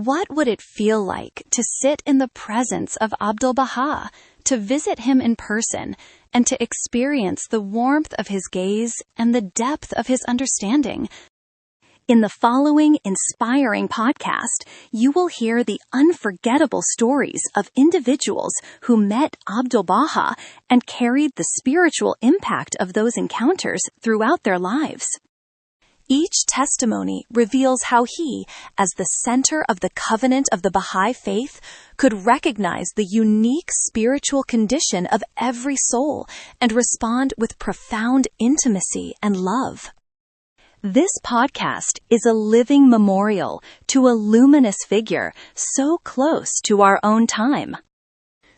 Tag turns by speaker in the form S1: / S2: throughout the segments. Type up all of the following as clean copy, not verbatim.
S1: What would it feel like to sit in the presence of Abdul-Bahá, to visit him in person, and to experience the warmth of his gaze and the depth of his understanding? In the following inspiring podcast, you will hear the unforgettable stories of individuals who met Abdul-Bahá and carried the spiritual impact of those encounters throughout their lives. Each testimony reveals how he, as the center of the covenant of the Baha'i faith, could recognize the unique spiritual condition of every soul and respond with profound intimacy and love. This podcast is a living memorial to a luminous figure so close to our own time.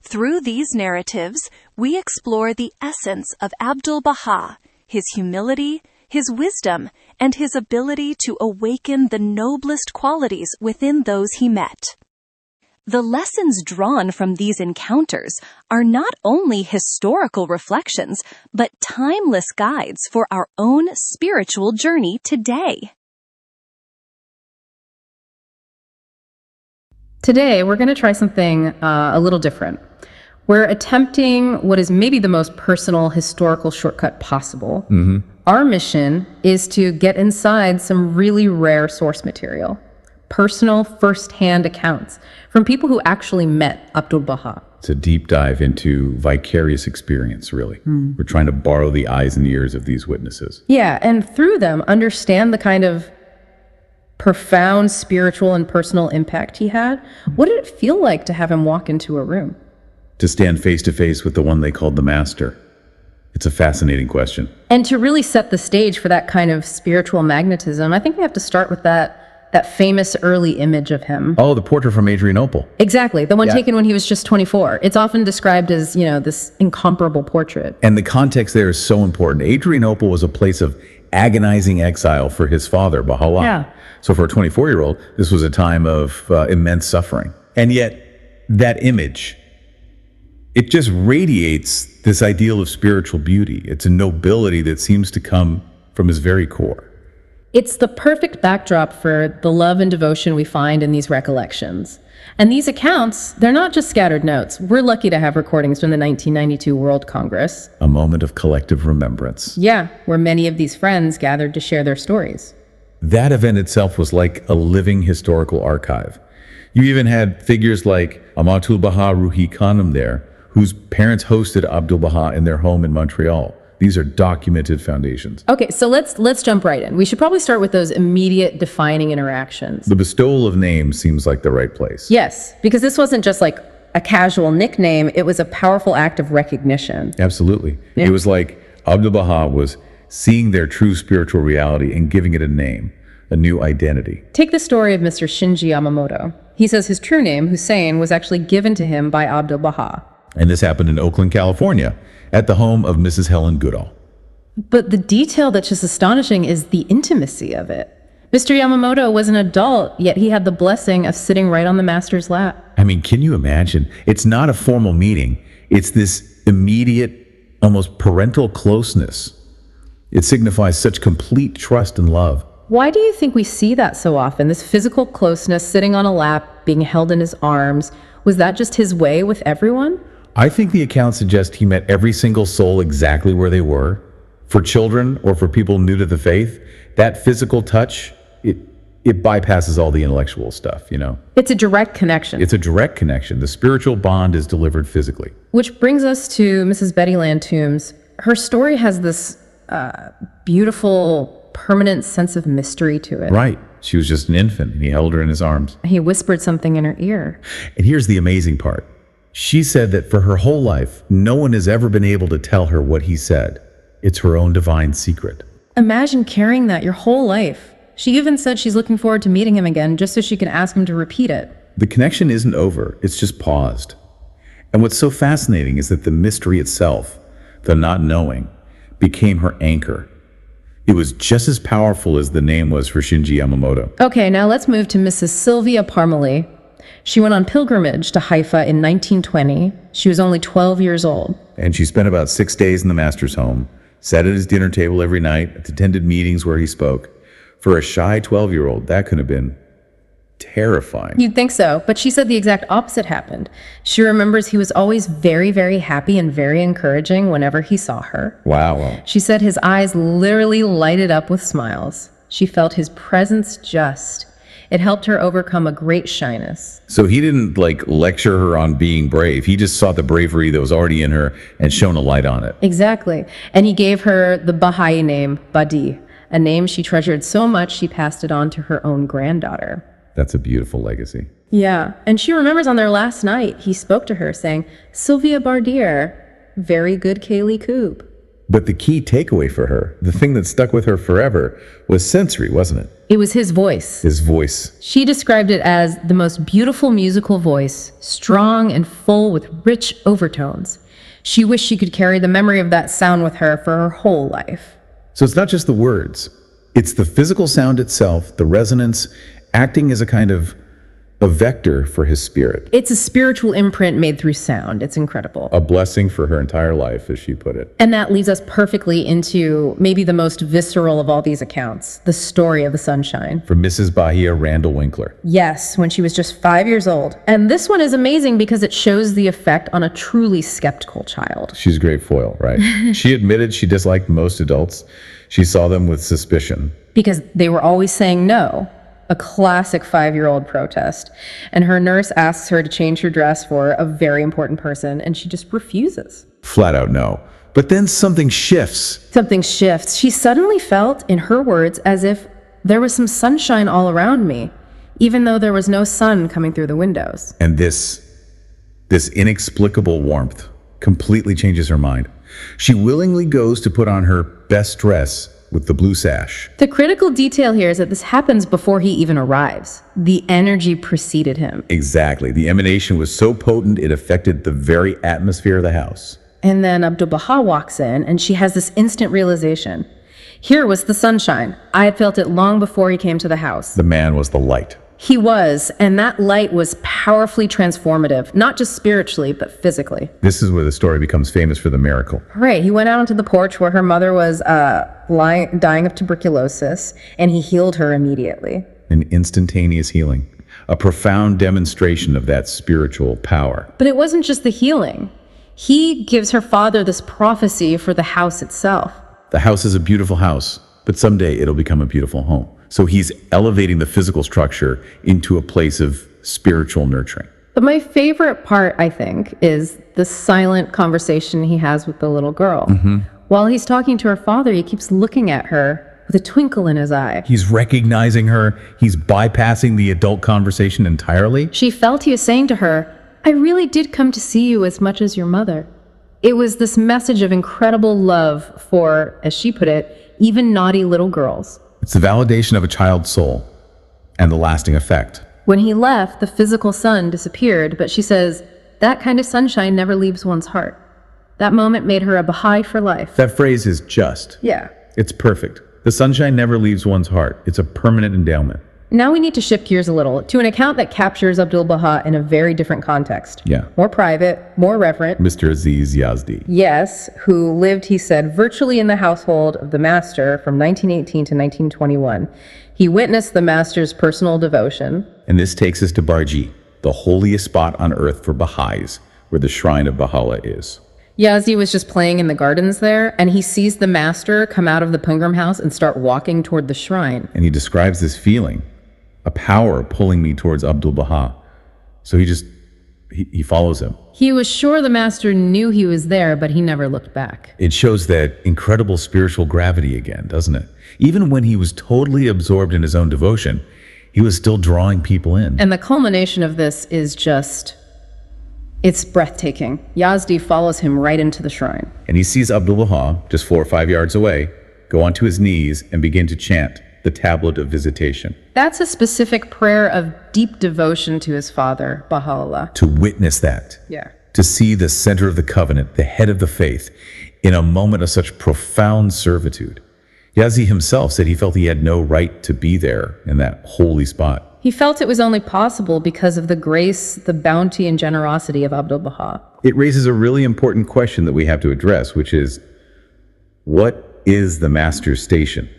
S1: Through these narratives, we explore the essence of Abdul-Bahá, his humility, his wisdom, and his ability to awaken the noblest qualities within those he met. The lessons drawn from these encounters are not only historical reflections, but timeless guides for our own spiritual journey today.
S2: Today, we're going to try something a little different. We're attempting what is maybe the most personal historical shortcut possible. Our mission is to get inside some really rare source material, personal first-hand accounts from people who actually met Abdul-Bahá.
S3: It's a deep dive into vicarious experience, really. We're trying to borrow the eyes and ears of these witnesses.
S2: Yeah, and through them, understand the kind of profound spiritual and personal impact he had. What did it feel like to have him walk into a room?
S3: To stand face to face with the one they called the Master. It's a fascinating question.
S2: And to really set the stage for that kind of spiritual magnetism, I think we have to start with that famous early image of him.
S3: Oh, the portrait from Adrianople.
S2: Exactly, the one taken when he was just 24. It's often described as, this incomparable portrait.
S3: And the context there is so important. Adrianople was a place of agonizing exile for his father, Baha'u'lláh.
S2: Yeah.
S3: So for a 24-year-old, this was a time of immense suffering. And yet, that image, it just radiates this ideal of spiritual beauty. It's a nobility that seems to come from his very core.
S2: It's the perfect backdrop for the love and devotion we find in these recollections. And these accounts, they're not just scattered notes. We're lucky to have recordings from the 1992 World Congress.
S3: A moment of collective remembrance.
S2: Yeah, where many of these friends gathered to share their stories.
S3: That event itself was like a living historical archive. You even had figures like Abdul-Bahá Ruhi Khanum there, whose parents hosted Abdul-Bahá in their home in Montreal. These are documented foundations.
S2: Okay, so let's jump right in. We should probably start with those immediate defining interactions.
S3: The bestowal of names seems like the right place.
S2: Yes, because this wasn't just like a casual nickname, it was a powerful act of recognition.
S3: Absolutely.
S2: Yeah.
S3: It was like Abdul-Bahá was seeing their true spiritual reality and giving it a name, a new identity.
S2: Take the story of Mr. Shinji Yamamoto. He says his true name, Hussein, was actually given to him by Abdul-Bahá.
S3: And this happened in Oakland, California, at the home of Mrs. Helen Goodall.
S2: But the detail that's just astonishing is the intimacy of it. Mr. Yamamoto was an adult, yet he had the blessing of sitting right on the master's lap.
S3: I mean, can you imagine? It's not a formal meeting. It's this immediate, almost parental closeness. It signifies such complete trust and love.
S2: Why do you think we see that so often? This physical closeness, sitting on a lap, being held in his arms. Was that just his way with everyone?
S3: I think the accounts suggest he met every single soul exactly where they were. For children or for people new to the faith, that physical touch, it bypasses all the intellectual stuff,
S2: It's a direct connection.
S3: It's a direct connection. The spiritual bond is delivered physically.
S2: Which brings us to Mrs. Betty Lantombs. Her story has this beautiful, permanent sense of mystery to it.
S3: Right. She was just an infant, and he held her in his arms.
S2: He whispered something in her ear.
S3: And here's the amazing part. She said that for her whole life, no one has ever been able to tell her what he said. It's her own divine secret.
S2: Imagine carrying that your whole life. She even said she's looking forward to meeting him again just so she can ask him to repeat it.
S3: The connection isn't over, it's just paused. And what's so fascinating is that the mystery itself, the not knowing, became her anchor. It was just as powerful as the name was for Shinji Yamamoto.
S2: Okay, now let's move to Mrs. Sylvia Parmalee. She went on pilgrimage to Haifa in 1920. She was only 12 years old.
S3: And she spent about 6 days in the master's home, sat at his dinner table every night, attended meetings where he spoke. For a shy 12-year-old, that could have been terrifying.
S2: You'd think so, but she said the exact opposite happened. She remembers he was always very, very happy and very encouraging whenever he saw her.
S3: Wow.
S2: She said his eyes literally lighted up with smiles. She felt his presence just. It helped her overcome a great shyness.
S3: So he didn't lecture her on being brave. He just saw the bravery that was already in her and shone a light on it.
S2: Exactly. And he gave her the Baha'i name, Badi, a name she treasured so much she passed it on to her own granddaughter.
S3: That's a beautiful legacy.
S2: Yeah. And she remembers on their last night, he spoke to her saying, Sylvia Parmalee, very good Kaylee Coop.
S3: But the key takeaway for her, the thing that stuck with her forever, was sensory, wasn't it?
S2: It was his voice.
S3: His voice.
S2: She described it as the most beautiful musical voice, strong and full with rich overtones. She wished she could carry the memory of that sound with her for her whole life.
S3: So it's not just the words. It's the physical sound itself, the resonance, acting as a kind of a vector for his spirit.
S2: It's a spiritual imprint made through sound. It's incredible.
S3: A blessing for her entire life, as she put it.
S2: And that leads us perfectly into maybe the most visceral of all these accounts, the story of the sunshine.
S3: For Mrs. Bahia Randall Winkler.
S2: Yes, when she was just 5 years old. And this one is amazing because it shows the effect on a truly skeptical child.
S3: She's a great foil, right? She admitted she disliked most adults. She saw them with suspicion.
S2: Because they were always saying no. A classic 5-year-old protest. And her nurse asks her to change her dress for a very important person, and she just refuses.
S3: Flat out no. But then something shifts.
S2: Something shifts. She suddenly felt, in her words, as if there was some sunshine all around me, even though there was no sun coming through the windows.
S3: And this inexplicable warmth completely changes her mind. She willingly goes to put on her best dress with the blue sash.
S2: The critical detail here is that this happens before he even arrives. The energy preceded him.
S3: Exactly. The emanation was so potent it affected the very atmosphere of the house.
S2: And then Abdul-Bahá walks in, and she has this instant realization. Here was the sunshine. I had felt it long before he came to the house.
S3: The man was the light.
S2: He was, and that light was powerfully transformative, not just spiritually, but physically.
S3: This is where the story becomes famous for the miracle.
S2: Right. He went out onto the porch where her mother was dying of tuberculosis, and he healed her immediately.
S3: An instantaneous healing. A profound demonstration of that spiritual power.
S2: But it wasn't just the healing. He gives her father this prophecy for the house itself.
S3: The house is a beautiful house, but someday it'll become a beautiful home. So he's elevating the physical structure into a place of spiritual nurturing.
S2: But my favorite part, I think, is the silent conversation he has with the little girl.
S3: Mm-hmm.
S2: While he's talking to her father, he keeps looking at her with a twinkle in his eye.
S3: He's recognizing her. He's bypassing the adult conversation entirely.
S2: She felt he was saying to her, I really did come to see you as much as your mother. It was this message of incredible love for, as she put it, even naughty little girls.
S3: It's the validation of a child's soul and the lasting effect.
S2: When he left, the physical sun disappeared, but she says, that kind of sunshine never leaves one's heart. That moment made her a Baha'i for life.
S3: That phrase is just.
S2: Yeah.
S3: It's perfect. The sunshine never leaves one's heart. It's a permanent endowment.
S2: Now we need to shift gears a little to an account that captures Abdul-Bahá in a very different context.
S3: Yeah.
S2: More private, more reverent.
S3: Mr. Aziz Yazdi.
S2: Yes, who lived, he said, virtually in the household of the master from 1918 to 1921. He witnessed the master's personal devotion.
S3: And this takes us to Barji, the holiest spot on earth for Baha'is, where the shrine of Baha'u'lláh is.
S2: Yazdi was just playing in the gardens there, and he sees the master come out of the pilgrim house and start walking toward the shrine.
S3: And he describes this feeling, a power pulling me towards Abdul-Bahá. So he follows him.
S2: He was sure the master knew he was there, but he never looked back.
S3: It shows that incredible spiritual gravity again, doesn't it? Even when he was totally absorbed in his own devotion, he was still drawing people in.
S2: And the culmination of this is just, it's breathtaking. Yazdi follows him right into the shrine.
S3: And he sees Abdul-Bahá, just 4 or 5 yards away, go onto his knees and begin to chant the tablet of visitation.
S2: That's a specific prayer of deep devotion to his father, Baha'u'lláh.
S3: To witness that.
S2: Yeah.
S3: To see the center of the covenant, the head of the faith, in a moment of such profound servitude. Yazdi himself said he felt he had no right to be there in that holy spot.
S2: He felt it was only possible because of the grace, the bounty, and generosity of Abdul-Bahá.
S3: It raises a really important question that we have to address, which is, what is the master's station?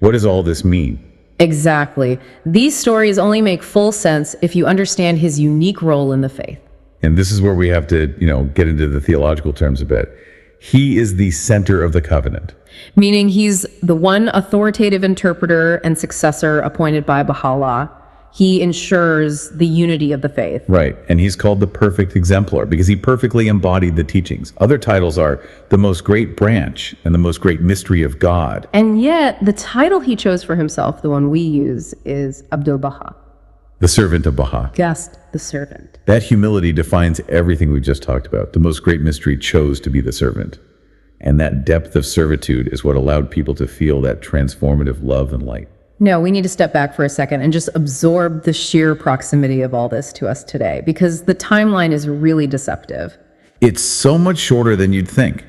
S3: What does all this mean?
S2: Exactly. These stories only make full sense if you understand his unique role in the faith.
S3: And this is where we have to, get into the theological terms a bit. He is the center of the covenant.
S2: Meaning he's the one authoritative interpreter and successor appointed by Baha'u'lláh. He ensures the unity of the faith.
S3: Right. And he's called the perfect exemplar because he perfectly embodied the teachings. Other titles are the most great branch and the most great mystery of God.
S2: And yet, the title he chose for himself, the one we use, is Abdul-Bahá.
S3: The servant of Baha.
S2: Just the servant.
S3: That humility defines everything we just talked about. The most great mystery chose to be the servant. And that depth of servitude is what allowed people to feel that transformative love and light.
S2: No, we need to step back for a second and just absorb the sheer proximity of all this to us today, because the timeline is really deceptive.
S3: It's so much shorter than you'd think.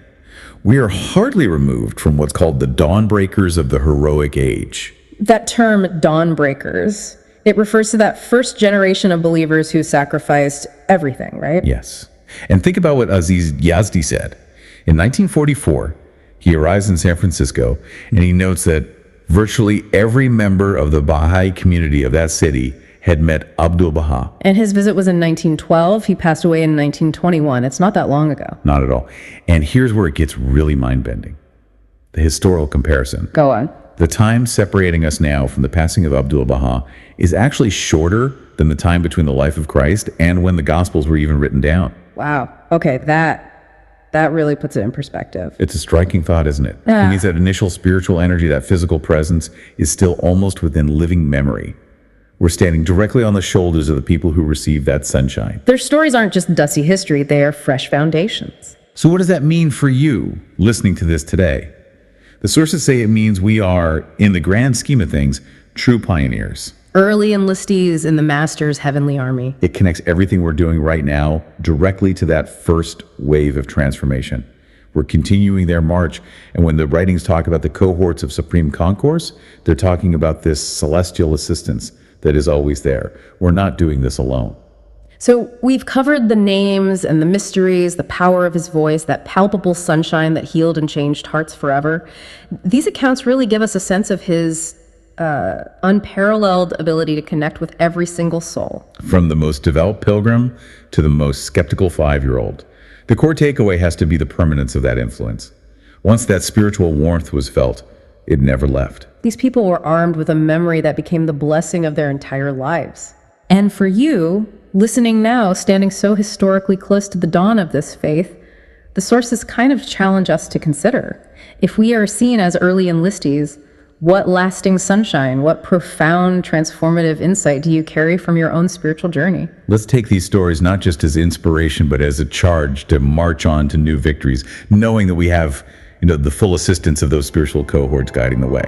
S3: We are hardly removed from what's called the dawnbreakers of the heroic age.
S2: That term, dawnbreakers, it refers to that first generation of believers who sacrificed everything, right?
S3: Yes. And think about what Aziz Yazdi said. In 1944, he arrives in San Francisco, and he notes that virtually every member of the Baha'i community of that city had met Abdul-Bahá.
S2: And his visit was in 1912. He passed away in 1921. It's not that long ago.
S3: Not at all. And here's where it gets really mind-bending. The historical comparison.
S2: Go on.
S3: The time separating us now from the passing of Abdul-Bahá is actually shorter than the time between the life of Christ and when the Gospels were even written down.
S2: Wow. Okay, that really puts it in perspective.
S3: It's a striking thought, isn't it? It means that initial spiritual energy, that physical presence, is still almost within living memory. We're standing directly on the shoulders of the people who received that sunshine.
S2: Their stories aren't just dusty history, they are fresh foundations.
S3: So what does that mean for you, listening to this today? The sources say it means we are, in the grand scheme of things, true pioneers.
S2: Early enlistees in the Master's heavenly army.
S3: It connects everything we're doing right now directly to that first wave of transformation. We're continuing their march, and when the writings talk about the cohorts of supreme concourse, they're talking about this celestial assistance that is always there. We're not doing this alone.
S2: So we've covered the names and the mysteries, the power of his voice, that palpable sunshine that healed and changed hearts forever. These accounts really give us a sense of his unparalleled ability to connect with every single soul.
S3: From the most devout pilgrim to the most skeptical 5-year-old. The core takeaway has to be the permanence of that influence. Once that spiritual warmth was felt, it never left.
S2: These people were armed with a memory that became the blessing of their entire lives. And for you, listening now, standing so historically close to the dawn of this faith, the sources kind of challenge us to consider. If we are seen as early enlistees, what lasting sunshine, what profound transformative insight do you carry from your own spiritual journey?
S3: Let's take these stories not just as inspiration, but as a charge to march on to new victories, knowing that we have, the full assistance of those spiritual cohorts guiding the way.